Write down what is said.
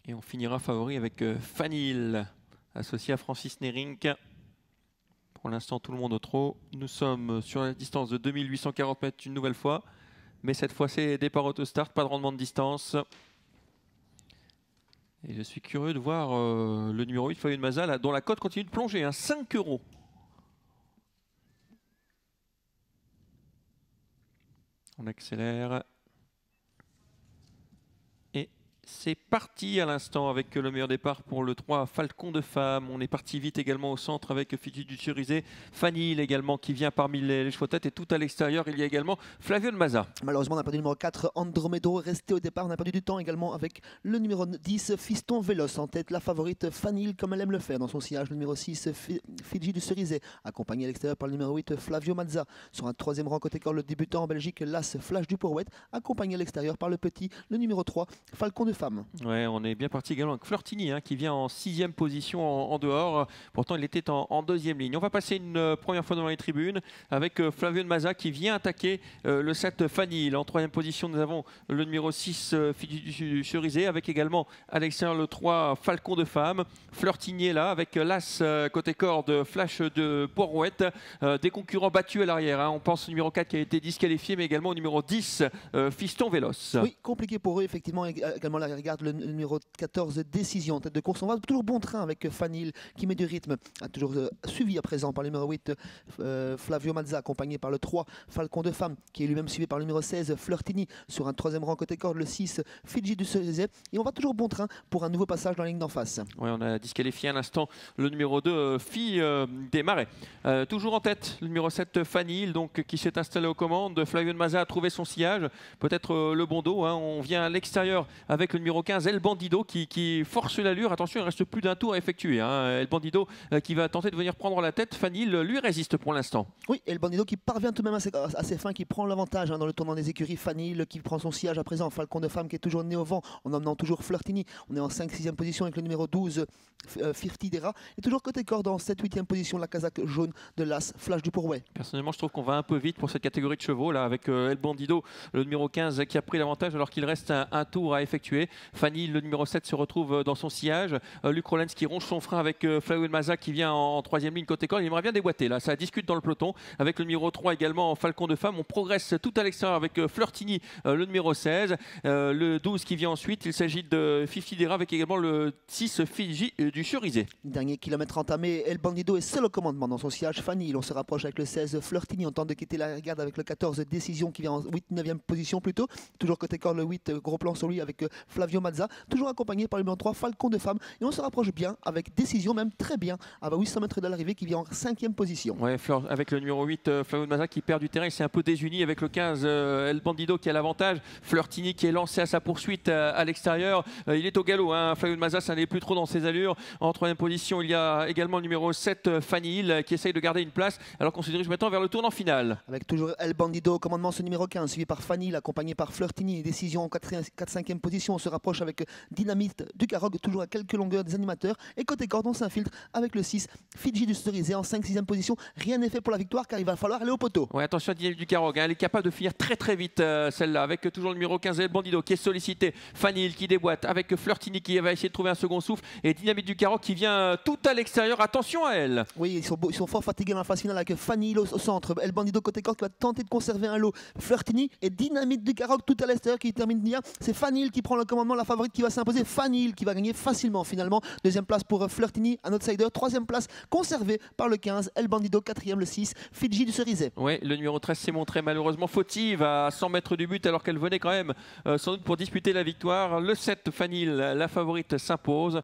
Et on finira favori avec Fanil, associé à Francis Nerink. Pour l'instant, tout le monde au trot. Nous sommes sur la distance de 2840 mètres une nouvelle fois. Mais cette fois, c'est départ auto-start, pas de rendement de distance. Et je suis curieux de voir le numéro 8, Flavio Mazza, dont la cote continue de plonger, 5 €. On accélère. Et c'est parti à l'instant avec le meilleur départ pour le 3 Falcon de Femme. On est parti vite également au centre avec Fidji du Cerisé. Fanil également qui vient parmi les chevaux têtes. Et tout à l'extérieur, il y a également Flavio Mazza. Malheureusement, on a perdu le numéro 4, Andromedo, resté au départ. On a perdu du temps également avec le numéro 10, Fiston Véloce. En tête, la favorite Fanil, comme elle aime le faire. Dans son sillage, le numéro 6, Fidji du Cerisé, accompagné à l'extérieur par le numéro 8, Flavio Mazza. Sur un troisième rang côté corps, le débutant en Belgique, l'As Flash du Porouette, accompagné à l'extérieur par le petit, le numéro 3, Falcon de Femme. Ouais, on est bien parti également avec Flirtini qui vient en 6e position en dehors. Pourtant, il était en 2e ligne. On va passer une première fois dans les tribunes avec Flavio Mazza qui vient attaquer le 7 Fanil. En 3e position, nous avons le numéro 6 Fidji du Cerisé avec également à l'extérieur le 3 Falcon de Femme. Flirtini est là avec l'As côté corde Flash de Porouette. Des concurrents battus à l'arrière. On pense au numéro 4 qui a été disqualifié, mais également au numéro 10 Fiston Véloce. Oui, compliqué pour eux, effectivement. Également, là, regarde le numéro 14, Décision en tête de course. On va toujours bon train avec Fanil qui met du rythme. A toujours suivi à présent par le numéro 8, Flavio Mazza, accompagné par le 3, Falcon de Femme, qui est lui-même suivi par le numéro 16, Flirtini. Sur un troisième rang côté corde, le 6, Fidji du Cerisé. Et on va toujours bon train pour un nouveau passage dans la ligne d'en face. Oui, on a disqualifié à l'instant le numéro 2, Fille des Marais. Toujours en tête, le numéro 7, Fanil, donc, qui s'est installé aux commandes. Flavio Mazza a trouvé son sillage, peut-être le bon dos. On vient à l'extérieur avec le numéro 15, El Bandido, qui force l'allure. Attention, il reste plus d'un tour à effectuer. El Bandido qui va tenter de venir prendre la tête. Fanil lui résiste pour l'instant. Oui, El Bandido qui parvient tout de même à ses fins, qui prend l'avantage dans le tournant des écuries. Fanil qui prend son sillage à présent. Falcon de Femme qui est toujours né au vent en emmenant toujours Flirtini. On est en 5-6e position avec le numéro 12, Firtidera. Et toujours côté corde en 7-8e position, la casaque jaune de l'As Flash du Porouet. Personnellement, je trouve qu'on va un peu vite pour cette catégorie de chevaux là, avec El Bandido, le numéro 15 qui a pris l'avantage alors qu'il reste un tour à effectuer. Fanil, le numéro 7, se retrouve dans son sillage. Luc Rollens qui ronge son frein avec Flavio Mazza qui vient en 3e ligne côté corde. Il aimerait bien déboîter là, ça discute dans le peloton avec le numéro 3 également, Falcon de Femme. On progresse tout à l'extérieur avec Flirtini, le numéro 16, le 12 qui vient ensuite. Il s'agit de Fifidera avec également le 6 Fidji du Cerisé. Dernier kilomètre entamé, El Bandido est seul au commandement dans son sillage. Fanil, on se rapproche avec le 16 Flirtini, on tente de quitter la garde avec le 14 Décision qui vient en 8-9e position plutôt. Toujours côté corps le 8, gros plan sur lui avec Flavio Mazza, toujours accompagné par le numéro 3 Falcon de Femme. Et on se rapproche bien avec Décision, même très bien, à 800 mètres de l'arrivée qui vient en 5e position. Ouais, avec le numéro 8 Flavio Mazza qui perd du terrain, il s'est un peu désuni avec le 15 El Bandido qui a l'avantage. Flirtini qui est lancé à sa poursuite à l'extérieur. Il est au galop, Flavio Mazza, ça n'est plus trop dans ses allures. En 3e position, il y a également le numéro 7 Fanil qui essaye de garder une place alors qu'on se dirige maintenant vers le tournant final. Avec toujours El Bandido au commandement, ce numéro 15 suivi par Fanil, accompagné par Flirtini. Décision en 4-5e position. On se rapproche avec Dynamite du Carog, toujours à quelques longueurs des animateurs. Et côté corde, on s'infiltre avec le 6 Fidji du Cerisé en 5-6e position. Rien n'est fait pour la victoire car il va falloir aller au poteau. Ouais, attention à Dynamite du Carog, elle est capable de finir très vite celle-là, avec toujours le numéro 15 El Bandido qui est sollicité. Fanil qui déboîte avec Flirtini qui va essayer de trouver un second souffle et Dynamite du Carog qui vient tout à l'extérieur. Attention à elle. Oui, ils sont fort fatigués dans la phase finale avec Fanil au centre. El Bandido côté corde qui va tenter de conserver un lot. Flirtini et Dynamite du Carog tout à l'extérieur qui termine bien. C'est Fanil qui prend le commandement, la favorite qui va s'imposer. Fanil qui va gagner facilement finalement. 2e place pour Flirtini, un outsider. 3e place conservée par le 15 El Bandido, 4e le 6 Fidji du Cerisé. Oui, le numéro 13 s'est montré malheureusement fautive à 100 mètres du but alors qu'elle venait quand même sans doute pour disputer la victoire. Le 7 Fanil, la favorite, s'impose.